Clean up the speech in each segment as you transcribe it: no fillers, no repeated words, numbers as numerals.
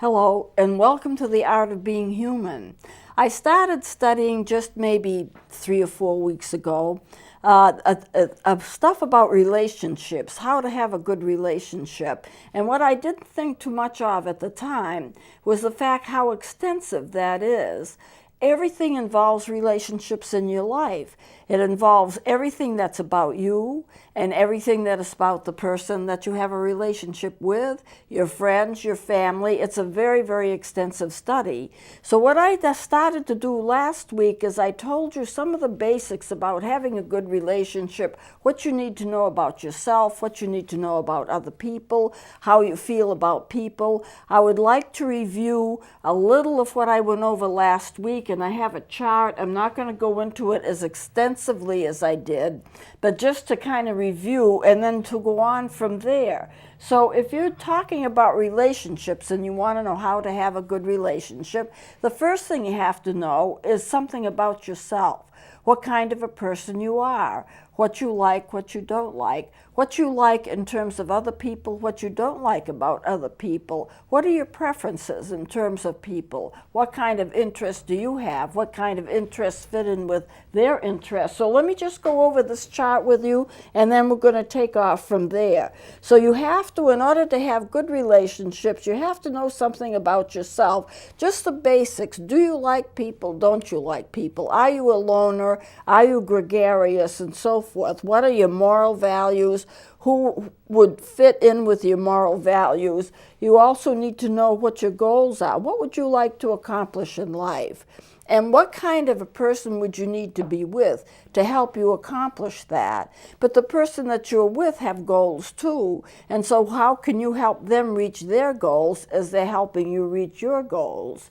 Hello, and welcome to the Art of Being Human. I started studying just maybe 3 or 4 weeks ago stuff about relationships, how to have a good relationship. And what I didn't think too much of at the time was the fact how extensive that is. Everything involves relationships in your life. It involves everything that's about you and everything that is about the person that you have a relationship with, your friends, your family. It's a very, very extensive study. So what I started to do last week is I told you some of the basics about having a good relationship, what you need to know about yourself, what you need to know about other people, how you feel about people. I would like to review a little of what I went over last week, and I have a chart. I'm not going to go into it as extensively as I did, but just to kind of review and then to go on from there. So if you're talking about relationships and you want to know how to have a good relationship, the first thing you have to know is something about yourself. What kind of a person you are, what you like, what you don't like, what you like in terms of other people, what you don't like about other people, what are your preferences in terms of people, what kind of interests do you have, what kind of interests fit in with their interests. So let me just go over this chart with you, and then we're going to take off from there. So you have to, in order to have good relationships, you have to know something about yourself, just the basics. Do you like people? Don't you like people? Are you a loner? Are you gregarious? And so forth. What are your moral values? Who would fit in with your moral values? You also need to know what your goals are. What would you like to accomplish in life? And what kind of a person would you need to be with to help you accomplish that? But the person that you're with have goals too. And so how can you help them reach their goals as they're helping you reach your goals?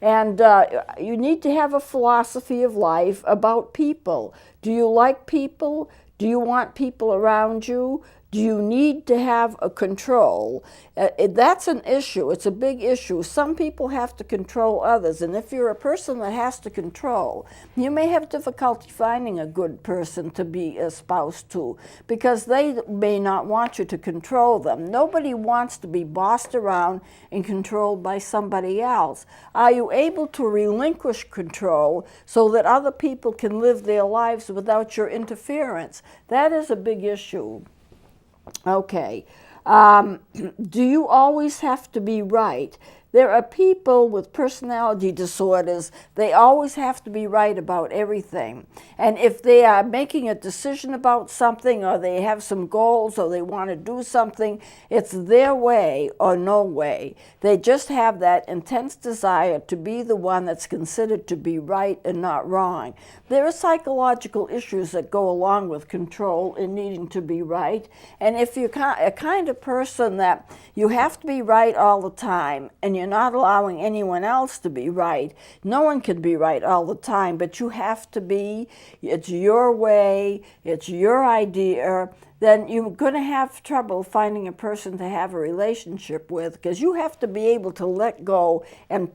And you need to have a philosophy of life about people. Do you like people? Do you want people around you? Do you need to have a control? That's an issue. It's a big issue. Some people have to control others. And if you're a person that has to control, you may have difficulty finding a good person to be a spouse to, because they may not want you to control them. Nobody wants to be bossed around and controlled by somebody else. Are you able to relinquish control so that other people can live their lives without your interference? That is a big issue. Okay. Do you always have to be right? There are people with personality disorders. They always have to be right about everything. And if they are making a decision about something, or they have some goals, or they want to do something, it's their way or no way. They just have that intense desire to be the one that's considered to be right and not wrong. There are psychological issues that go along with control and needing to be right. And if you're a kind of person that you have to be right all the time, and you're not allowing anyone else to be right. No one can be right all the time, but you have to be. It's your way, it's your idea. Then you're going to have trouble finding a person to have a relationship with, because you have to be able to let go and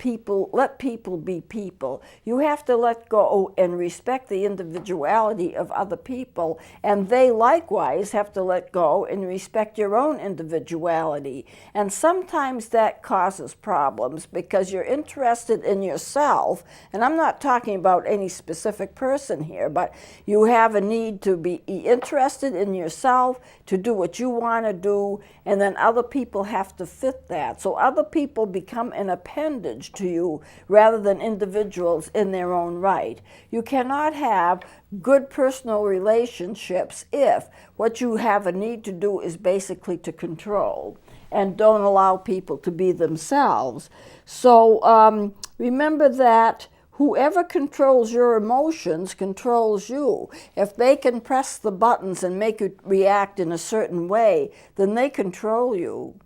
let people be people. You have to let go and respect the individuality of other people, and they likewise have to let go and respect your own individuality. And sometimes that causes problems because you're interested in yourself, and I'm not talking about any specific person here, but you have a need to be interested in yourself, to do what you want to do, and then other people have to fit that. So other people become an appendage to you rather than individuals in their own right. You cannot have good personal relationships if what you have a need to do is basically to control and don't allow people to be themselves. So remember that whoever controls your emotions controls you. If they can press the buttons and make you react in a certain way, then they control you.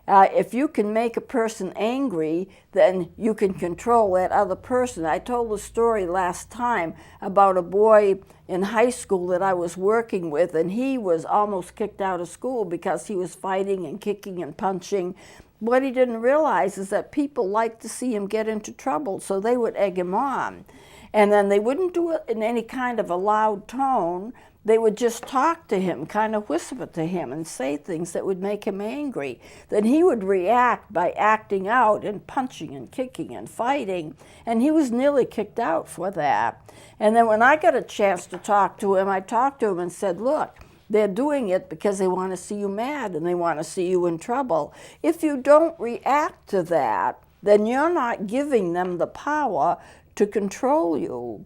If you can make a person angry, then you can control that other person. I told a story last time about a boy in high school that I was working with, and he was almost kicked out of school because he was fighting and kicking and punching. What he didn't realize is that people liked to see him get into trouble, so they would egg him on. And then they wouldn't do it in any kind of a loud tone. they would just talk to him, kind of whisper to him and say things that would make him angry. Then he would react by acting out and punching and kicking and fighting, and he was nearly kicked out for that. And then when I got a chance to talk to him, I talked to him and said, look, they're doing it because they want to see you mad and they want to see you in trouble. If you don't react to that, then you're not giving them the power to control you.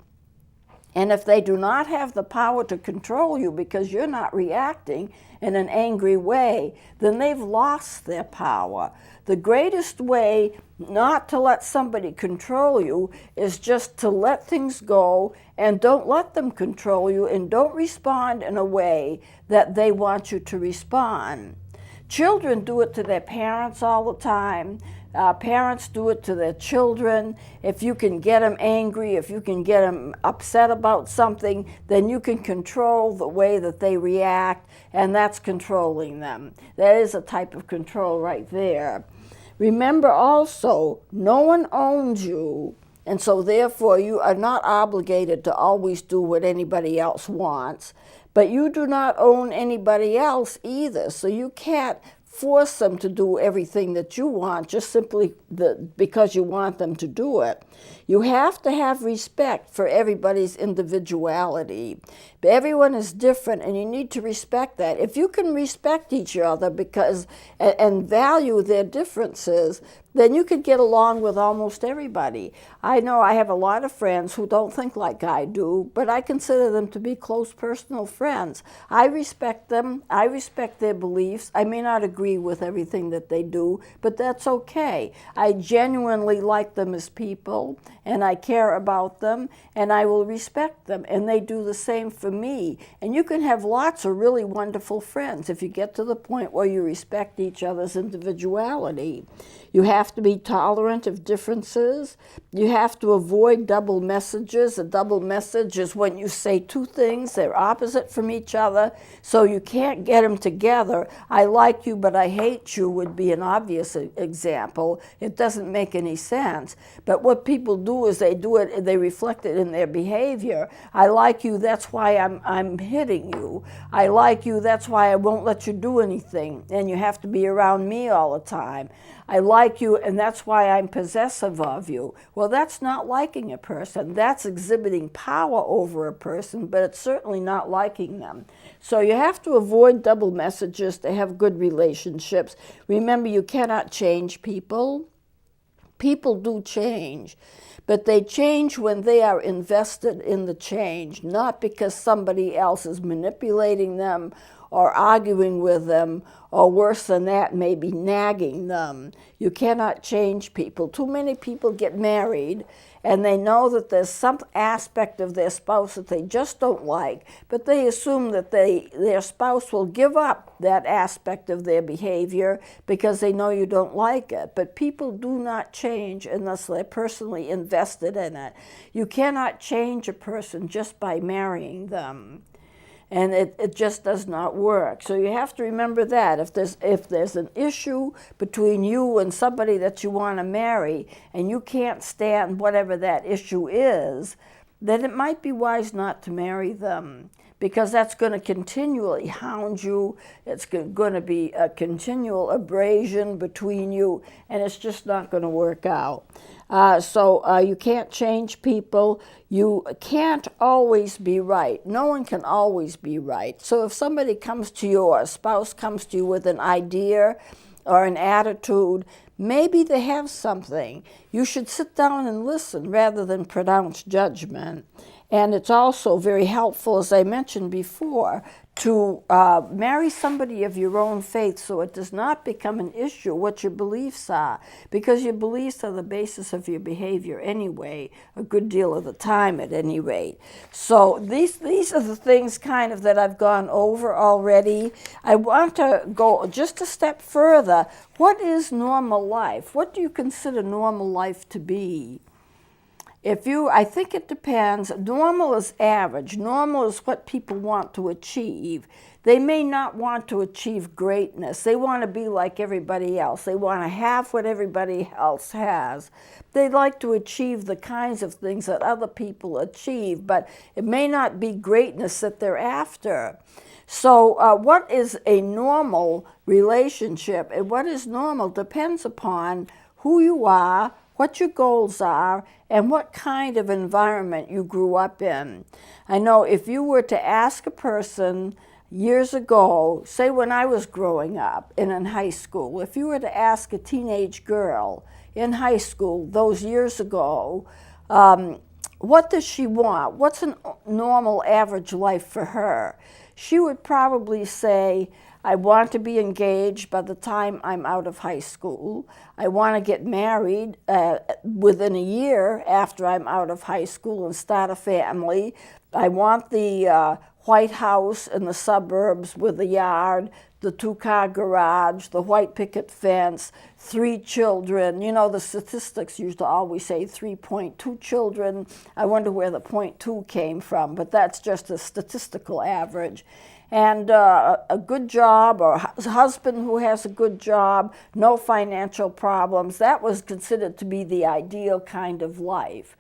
And if they do not have the power to control you because you're not reacting in an angry way, then they've lost their power. The greatest way not to let somebody control you is just to let things go and don't let them control you and don't respond in a way that they want you to respond. Children do it to their parents all the time. Parents do it to their children. If you can get them angry, if you can get them upset about something, then you can control the way that they react, and that's controlling them. That is a type of control right there. Remember also, no one owns you, and so therefore you are not obligated to always do what anybody else wants, but you do not own anybody else either, so you can't force them to do everything that you want just simply because you want them to do it. You have to have respect for everybody's individuality. Everyone is different, and you need to respect that. If you can respect each other and value their differences, then you could get along with almost everybody. I know I have a lot of friends who don't think like I do, but I consider them to be close personal friends. I respect them. I respect their beliefs. I may not agree with everything that they do, but that's okay. I genuinely like them as people, and I care about them, and I will respect them, and they do the same for me. And you can have lots of really wonderful friends if you get to the point where you respect each other's individuality. You have to be tolerant of differences. You have to avoid double messages. A double message is when you say two things, they're opposite from each other, so you can't get them together. I like you, but I hate you would be an obvious example. It doesn't make any sense. But what people do is they do it, they reflect it in their behavior. I like you, that's why I'm hitting you. I like you, that's why I won't let you do anything, and you have to be around me all the time. I like you, and that's why I'm possessive of you. Well, that's not liking a person. That's exhibiting power over a person, but it's certainly not liking them. So you have to avoid double messages to have good relationships. Remember, you cannot change people. People do change, but they change when they are invested in the change, not because somebody else is manipulating them or arguing with them, or worse than that, maybe nagging them. You cannot change people. Too many people get married, and they know that there's some aspect of their spouse that they just don't like, but they assume that their spouse will give up that aspect of their behavior because they know you don't like it. But people do not change unless they're personally invested in it. You cannot change a person just by marrying them. And it just does not work. So you have to remember that. If there's an issue between you and somebody that you want to marry, and you can't stand whatever that issue is, then it might be wise not to marry them, because that's going to continually hound you. It's going to be a continual abrasion between you, and it's just not going to work out. So you can't change people. You can't always be right. No one can always be right. So if somebody comes to you, or a spouse comes to you with an idea or an attitude, maybe they have something. You should sit down and listen rather than pronounce judgment. And it's also very helpful, as I mentioned before, to marry somebody of your own faith so it does not become an issue what your beliefs are, because your beliefs are the basis of your behavior anyway, a good deal of the time at any rate. So these are the things kind of that I've gone over already. I want to go just a step further. What is normal life? What do you consider normal life to be? I think it depends. Normal is average. Normal is what people want to achieve. They may not want to achieve greatness. They want to be like everybody else. They want to have what everybody else has. They like to achieve the kinds of things that other people achieve, but it may not be greatness that they're after. So what is a normal relationship and what is normal depends upon who you are, what your goals are, and what kind of environment you grew up in. I know if you were to ask a person years ago, say when I was growing up and in high school, if you were to ask a teenage girl in high school those years ago, what does she want? What's a normal average life for her? She would probably say, I want to be engaged by the time I'm out of high school. I want to get married within a year after I'm out of high school and start a family. I want the white house in the suburbs with a yard, the 2-car garage, the white picket fence, 3 children. You know, the statistics used to always say 3.2 children. I wonder where the .2 came from, but that's just a statistical average. And a good job, or a husband who has a good job, no financial problems. That was considered to be the ideal kind of life.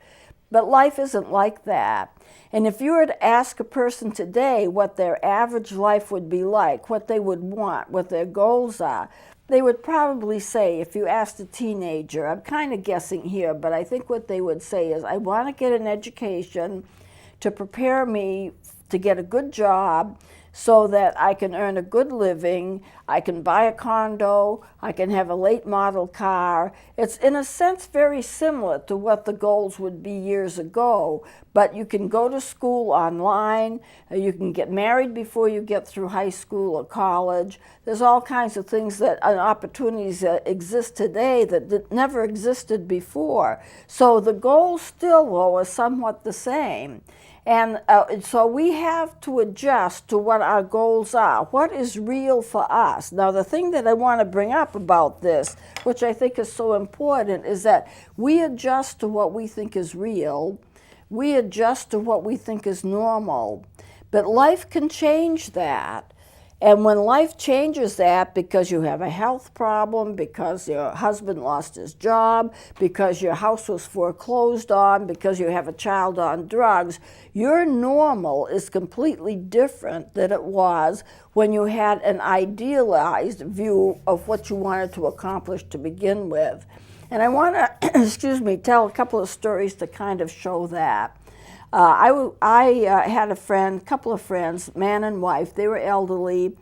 But life isn't like that. And if you were to ask a person today what their average life would be like, what they would want, what their goals are, they would probably say, if you asked a teenager, I'm kind of guessing here, but I think what they would say is, I want to get an education to prepare me to get a good job so that I can earn a good living, I can buy a condo, I can have a late model car. It's in a sense very similar to what the goals would be years ago, but you can go to school online, you can get married before you get through high school or college. There's all kinds of things that opportunities that exist today that never existed before. So the goals still, though, are somewhat the same. And so we have to adjust to what our goals are. What is real for us? Now, the thing that I want to bring up about this, which I think is so important, is that we adjust to what we think is real. We adjust to what we think is normal. But life can change that. And when life changes that because you have a health problem, because your husband lost his job, because your house was foreclosed on, because you have a child on drugs, your normal is completely different than it was when you had an idealized view of what you wanted to accomplish to begin with. And I want to, tell a couple of stories to kind of show that. I had a couple of friends, man and wife. They were elderly,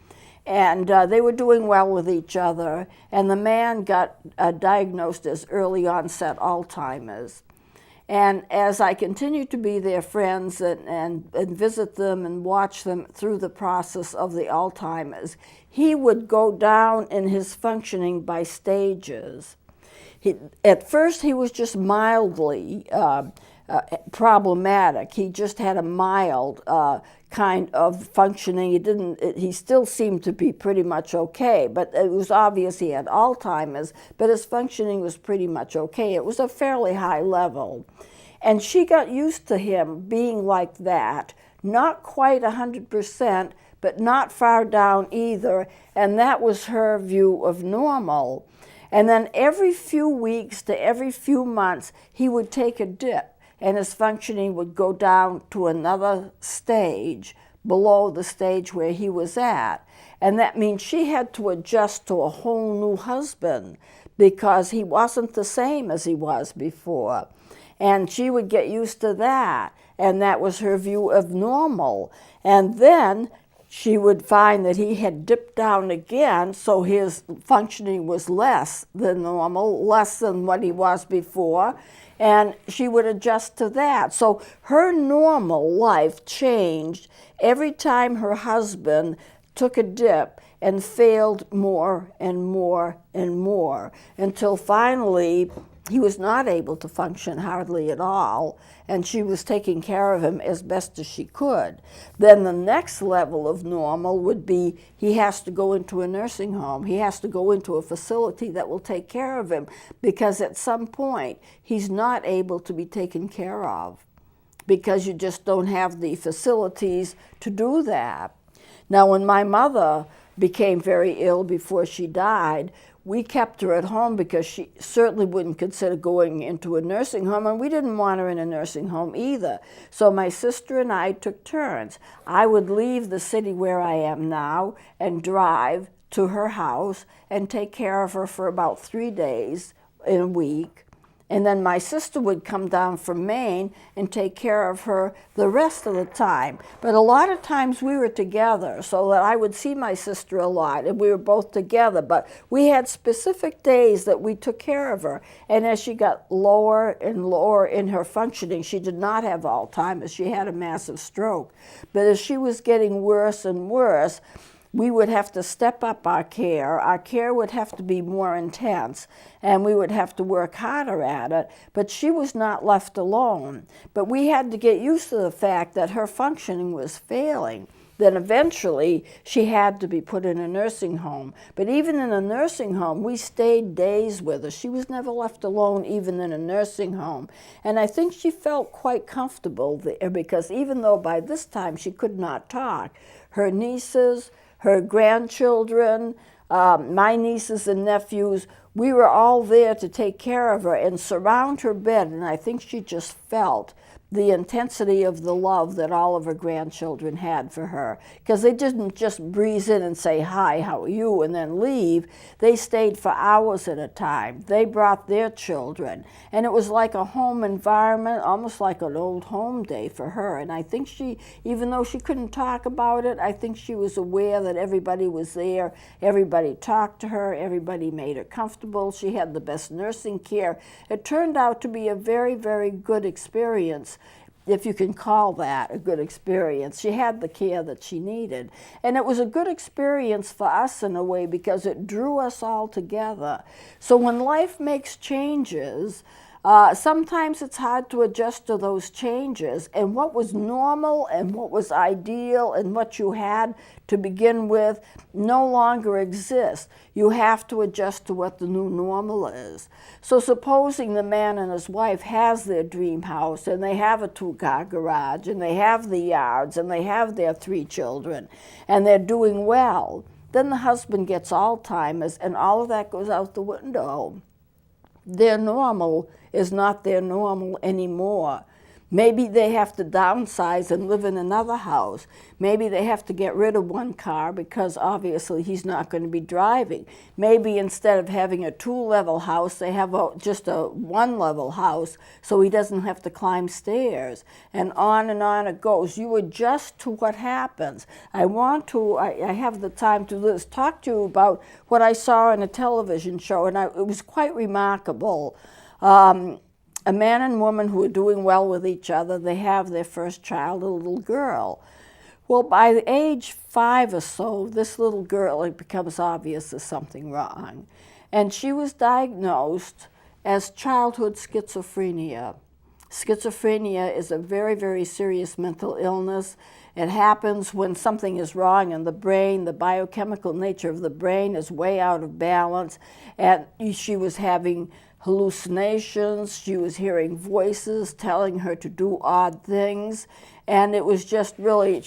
and they were doing well with each other. And the man got diagnosed as early onset Alzheimer's. And as I continued to be their friends and visit them and watch them through the process of the Alzheimer's, he would go down in his functioning by stages. At first, he was just mildly problematic. He just had a mild kind of functioning. He still seemed to be pretty much okay, but it was obvious he had Alzheimer's, but his functioning was pretty much okay. It was a fairly high level. And she got used to him being like that, not quite 100%, but not far down either, and that was her view of normal. And then every few weeks to every few months, he would take a dip, and his functioning would go down to another stage below the stage where he was at. And that means she had to adjust to a whole new husband because he wasn't the same as he was before. And she would get used to that, and that was her view of normal. And then she would find that he had dipped down again, so his functioning was less than normal, less than what he was before, and she would adjust to that. So her normal life changed every time her husband took a dip and failed more and more and more, until finally he was not able to function hardly at all, and she was taking care of him as best as she could. Then the next level of normal would be he has to go into a nursing home. He has to go into a facility that will take care of him, because at some point he's not able to be taken care of, because you just don't have the facilities to do that. Now, when my mother became very ill before she died, we kept her at home because she certainly wouldn't consider going into a nursing home, and we didn't want her in a nursing home either. So my sister and I took turns. I would leave the city where I am now and drive to her house and take care of her for about 3 days in a week. And then my sister would come down from Maine and take care of her the rest of the time. But a lot of times we were together, so that I would see my sister a lot, and we were both together. But we had specific days that we took care of her. And as she got lower and lower in her functioning, she did not have Alzheimer's. She had a massive stroke. But as she was getting worse and worse, we would have to step up our care. Our care would have to be more intense, and we would have to work harder at it. But she was not left alone. But we had to get used to the fact that her functioning was failing. Then eventually she had to be put in a nursing home. But even in a nursing home, we stayed days with her. She was never left alone, even in a nursing home. And I think she felt quite comfortable there, because even though by this time she could not talk, her nieces, her grandchildren, my nieces and nephews, we were all there to take care of her and surround her bed. And I think she just felt the intensity of the love that all of her grandchildren had for her, because they didn't just breeze in and say, "Hi, how are you?" and then leave. They stayed for hours at a time. They brought their children, and it was like a home environment, almost like an old home day for her. And I think she, even though she couldn't talk about it, I think she was aware that everybody was there. Everybody talked to her. Everybody made her comfortable. She had the best nursing care. It turned out to be a very, very good experience, if you can call that a good experience. She had the care that she needed. And it was a good experience for us in a way, because it drew us all together. So when life makes changes, sometimes it's hard to adjust to those changes. And what was normal and what was ideal and what you had to begin with no longer exists. You have to adjust to what the new normal is. So supposing the man and his wife has their dream house, and they have a 2-car garage, and they have the yards, and they have their 3 children, and they're doing well, then the husband gets Alzheimer's, and all of that goes out the window. Their normal is not their normal anymore. Maybe they have to downsize and live in another house. Maybe they have to get rid of 1 car because obviously he's not going to be driving. Maybe instead of having a 2-level house, they have just a 1-level house so he doesn't have to climb stairs. And on it goes. You adjust to what happens. I have the time to talk to you about what I saw in a television show, and it was quite remarkable. A man and woman who are doing well with each other, they have their first child, a little girl. Well, by age 5 or so, this little girl, it becomes obvious there's something wrong. And she was diagnosed as childhood schizophrenia. Schizophrenia is a very, very serious mental illness. It happens when something is wrong in the brain. The biochemical nature of the brain is way out of balance. And she was having hallucinations. She was hearing voices telling her to do odd things. And it was just really,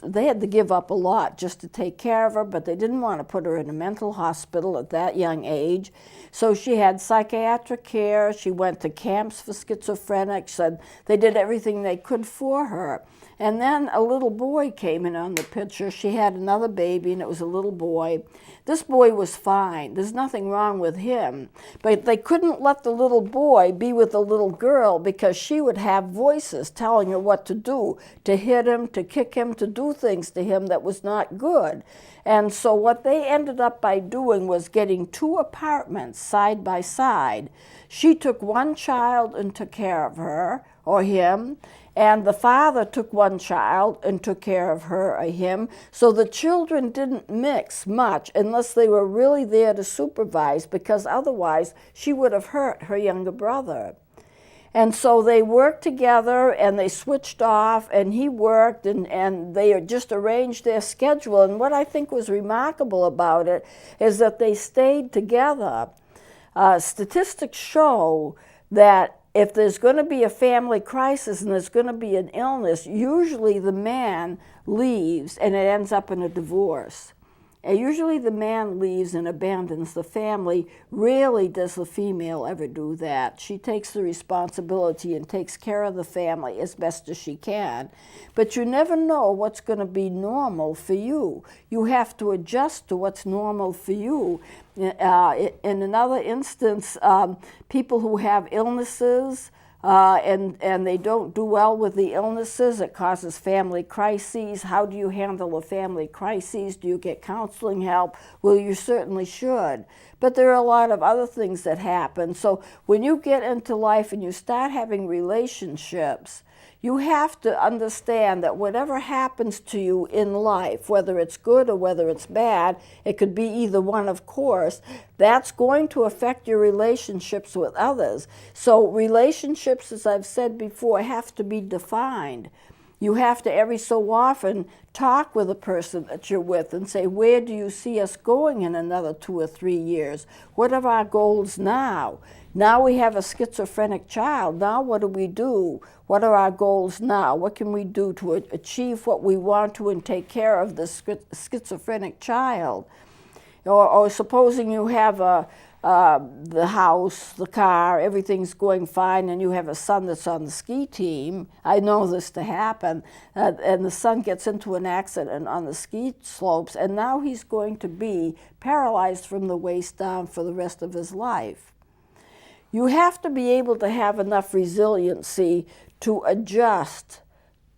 they had to give up a lot just to take care of her, but they didn't want to put her in a mental hospital at that young age. So she had psychiatric care. She went to camps for schizophrenics, and they did everything they could for her. And then a little boy came in on the picture. She had another baby, and it was a little boy. This boy was fine. There's nothing wrong with him. But they couldn't let the little boy be with the little girl because she would have voices telling her what to do, to hit him, to kick him, to do things to him that was not good. And so what they ended up by doing was getting 2 apartments side by side. She took 1 child and took care of her, or him, And the father took one child and took care of her or him. So the children didn't mix much unless they were really there to supervise, because otherwise she would have hurt her younger brother. And so they worked together and they switched off, and he worked, and they just arranged their schedule. And what I think was remarkable about it is that they stayed together. Statistics show that if there's going to be a family crisis and there's going to be an illness, usually the man leaves and it ends up in a divorce. And usually the man leaves and abandons the family. Rarely does the female ever do that. She takes the responsibility and takes care of the family as best as she can. But you never know what's going to be normal for you. You have to adjust to what's normal for you. In another instance, people who have illnesses, and they don't do well with the illnesses, it causes family crises. How do you handle a family crisis? Do you get counseling help? Well, you certainly should. But there are a lot of other things that happen. So when you get into life and you start having relationships, you have to understand that whatever happens to you in life, whether it's good or whether it's bad, it could be either one, of course, that's going to affect your relationships with others. So relationships, as I've said before, have to be defined. You have to every so often talk with a person that you're with and say, where do you see us going in another 2 or 3 years? What are our goals now? Now we have a schizophrenic child. Now what do we do? What are our goals now? What can we do to achieve what we want to and take care of the schizophrenic child? Or supposing you have the house, the car, everything's going fine, and you have a son that's on the ski team. I know this to happen. And the son gets into an accident on the ski slopes, and now he's going to be paralyzed from the waist down for the rest of his life. You have to be able to have enough resiliency to adjust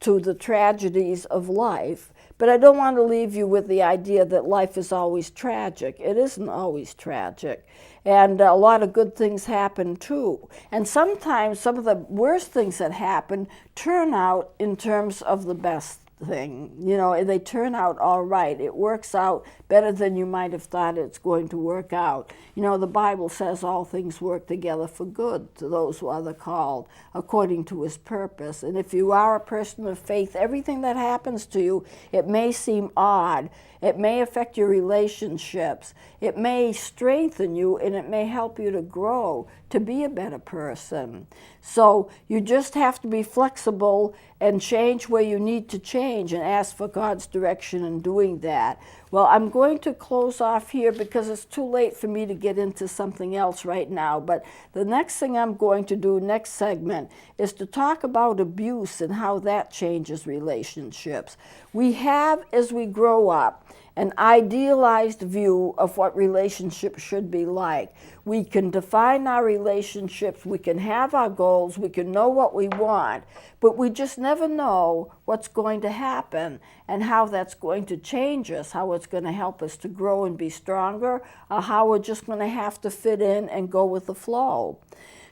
to the tragedies of life. But I don't want to leave you with the idea that life is always tragic. It isn't always tragic. And a lot of good things happen too. And sometimes some of the worst things that happen turn out in terms of the best thing. You know, they turn out all right. It works out better than you might have thought it's going to work out. You know, the Bible says all things work together for good to those who are the called according to his purpose. And if you are a person of faith, everything that happens to you, it may seem odd. It may affect your relationships. It may strengthen you, and it may help you to grow, to be a better person. So you just have to be flexible and change where you need to change and ask for God's direction in doing that. Well, I'm going to close off here because it's too late for me to get into something else right now. But the next thing I'm going to do, next segment, is to talk about abuse and how that changes relationships. We have, as we grow up, an idealized view of what relationships should be like. We can define our relationships, we can have our goals, we can know what we want, but we just never know what's going to happen and how that's going to change us, how it's going to help us to grow and be stronger, or how we're just going to have to fit in and go with the flow.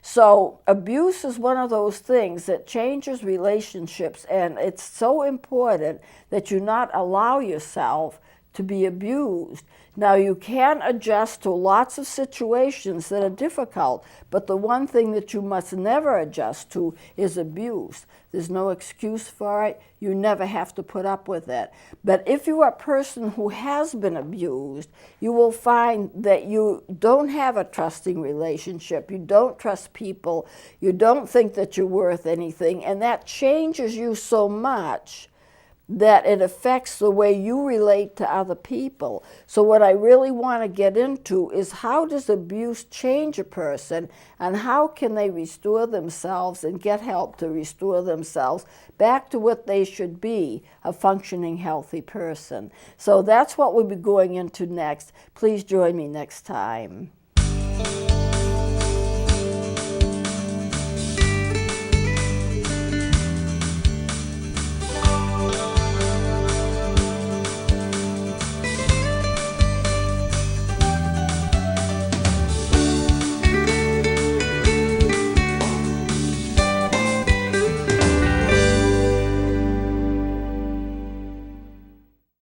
So abuse is one of those things that changes relationships, and it's so important that you not allow yourself to be abused. Now, you can adjust to lots of situations that are difficult, but the one thing that you must never adjust to is abuse. There's no excuse for it. You never have to put up with it. But if you are a person who has been abused, you will find that you don't have a trusting relationship. You don't trust people. You don't think that you're worth anything, and that changes you so much that it affects the way you relate to other people. So what I really want to get into is, how does abuse change a person, and how can they restore themselves and get help to restore themselves back to what they should be, a functioning, healthy person. So that's what we'll be going into next. Please join me next time.